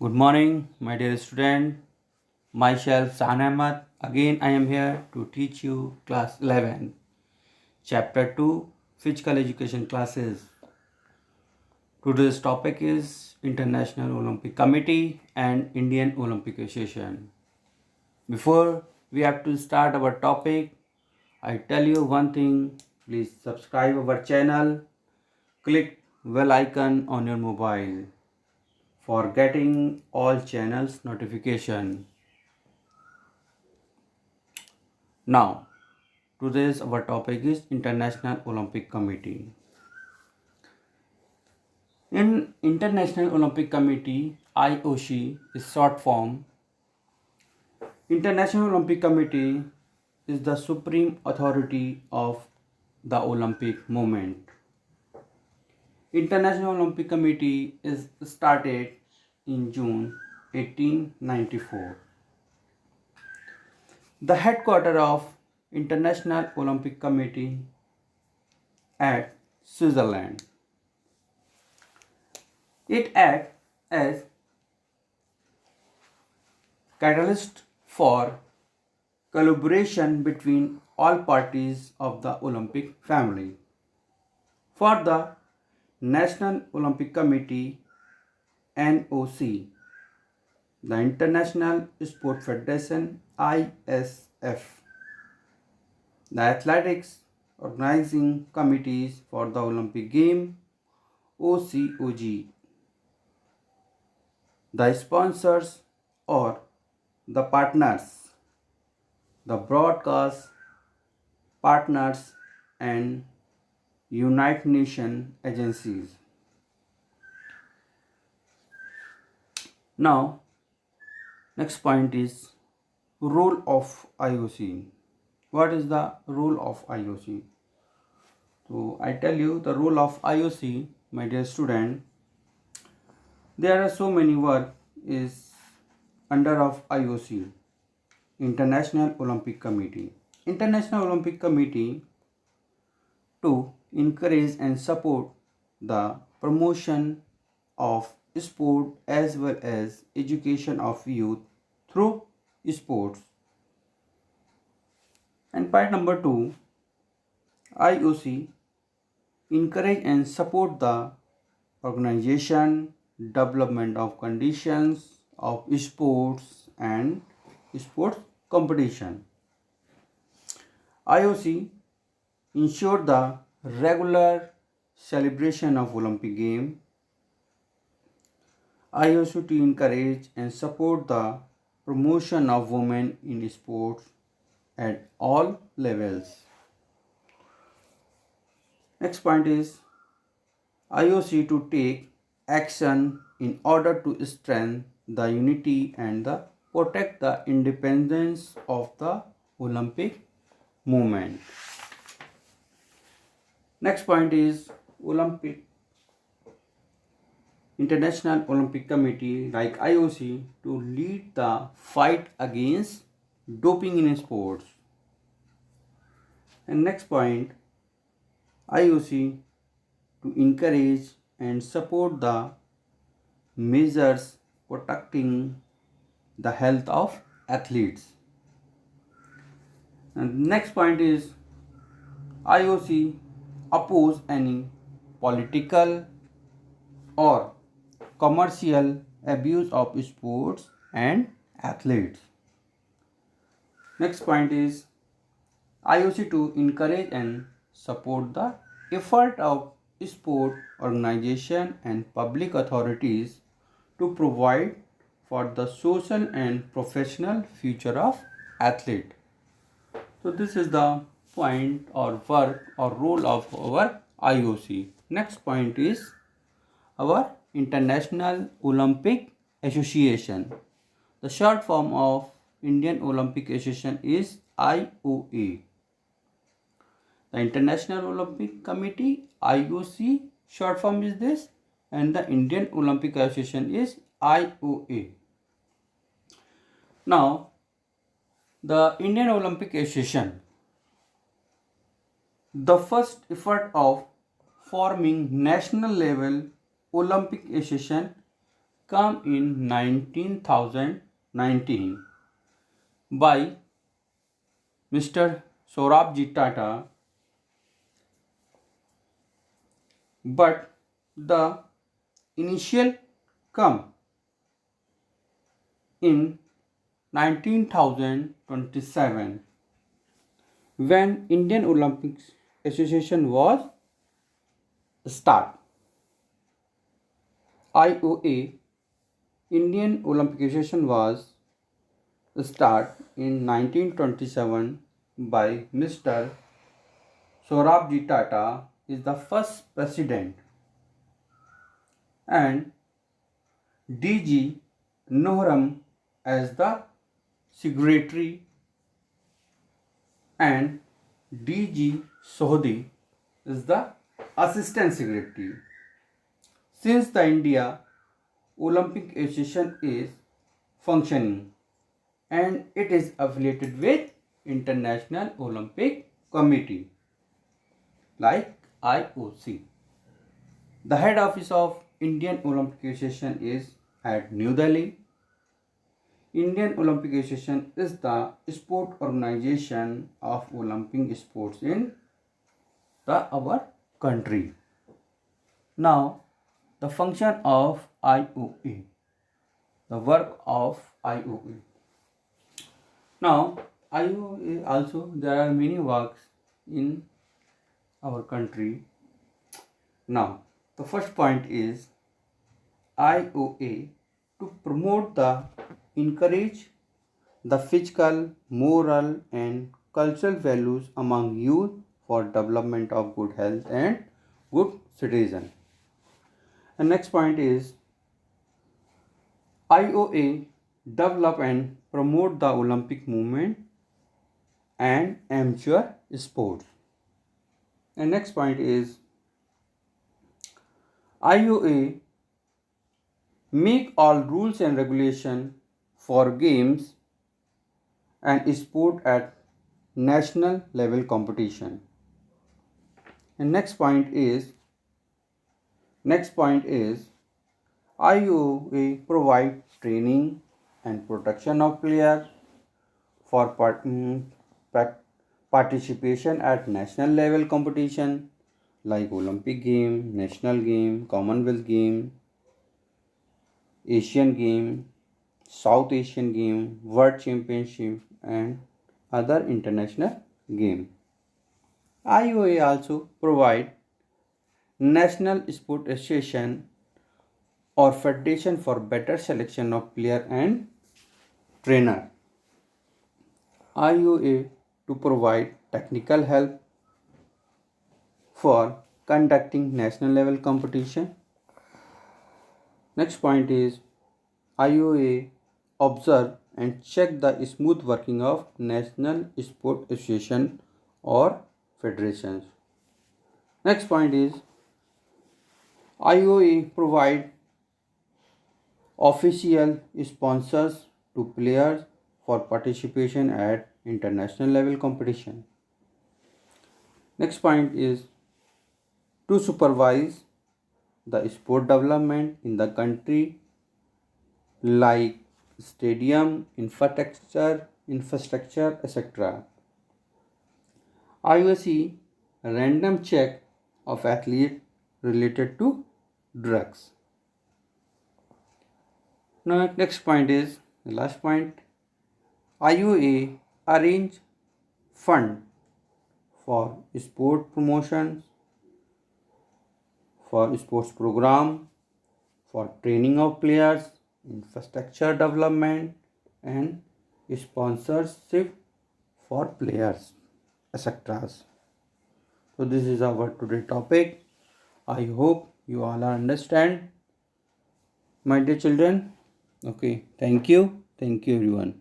Good morning, my dear student. Myself Sahan Ahmad. Again, I am here to teach you class 11, chapter 2, physical education classes. Today's topic is International Olympic Committee and Indian Olympic Association. Before we have to start our topic, I tell you one thing. Please subscribe our channel. Click bell icon on your mobile for getting all channels notification. Now, today's our topic is International Olympic Committee. In International Olympic Committee, IOC is short form. International Olympic Committee is the supreme authority of the Olympic movement. International Olympic Committee is started in June 1894. The headquarters of International Olympic Committee at Switzerland. It acts as catalyst for collaboration between all parties of the Olympic family. For the National Olympic Committee NOC, the International Sport Federation ISF, the athletics organizing committees for the Olympic Game OCOG, the sponsors or the partners, the broadcast partners and United Nations agencies. Now, next point is role of IOC. What is the role of IOC? So I tell you the role of IOC, my dear student. There are so many work is under of IOC, International Olympic Committee. International Olympic Committee to encourage and support the promotion of sport as well as education of youth through sports. And point number 2, IOC encourage and support the organization, development of conditions of sports and sports competition. IOC ensure the regular celebration of Olympic Games. IOC to encourage and support the promotion of women in sports at all levels. Next point is IOC to take action in order to strengthen the unity and protect the independence of the Olympic movement. Next point is International Olympic Committee like IOC to lead the fight against doping in sports. And next point, IOC to encourage and support the measures protecting the health of athletes. And next point is IOC oppose any political or commercial abuse of sports and athletes. Next point is IOC to encourage and support the effort of sport organization and public authorities to provide for the social and professional future of athlete. So this is the point or work or role of our IOC. Next point is our International Olympic Association. The short form of Indian Olympic Association is IOA. The International Olympic Committee IOC short form is this, and the Indian Olympic Association is IOA. Now the Indian Olympic Association, the first effort of forming national level Olympic Association come in 1919 by Mr. Saurabh Tata, but the initial come in 1927 when Indian Olympic Association was start. IOA, Indian Olympic Association, was start in 1927 by Mr. Saurabh Tata is the first president, and DG Nohram as the secretary, and DG Sohdi is the assistant secretary. Since the India Olympic Association is functioning and it is affiliated with International Olympic Committee like IOC. The head office of Indian Olympic Association is at New Delhi. Indian Olympic Association is the sport organization of Olympic sports in our country. Now, the function of IOA, the work of IOA. Now, IOA also, there are many works in our country. Now, the first point is IOA to promote encourage the physical, moral and cultural values among youth for development of good health and good citizen. And next point is IOA develop and promote the Olympic movement and amateur sports. And next point is IOA make all rules and regulation for games and sport at national level competition. And next point is IOA provide training and protection of players for participation at national level competition like Olympic game, national game, Commonwealth game, Asian game, South Asian game, World Championship and other international game. IOA also provide National Sport Association or Federation for better selection of player and trainer. IOA to provide technical help for conducting national level competition. Next point is IOA observe and check the smooth working of National Sport Association or federations. Next point is IOA provide official sponsors to players for participation at international level competition. Next point is to supervise the sport development in the country like stadium, infrastructure, etc. IOC random check of athlete related to drugs. Now next point is the last point. IOA arrange fund for sport promotions, for sports program, for training of players, infrastructure development and sponsorship for players, etc. So this is our today topic. I hope you all understand, my dear children. Okay, thank you everyone.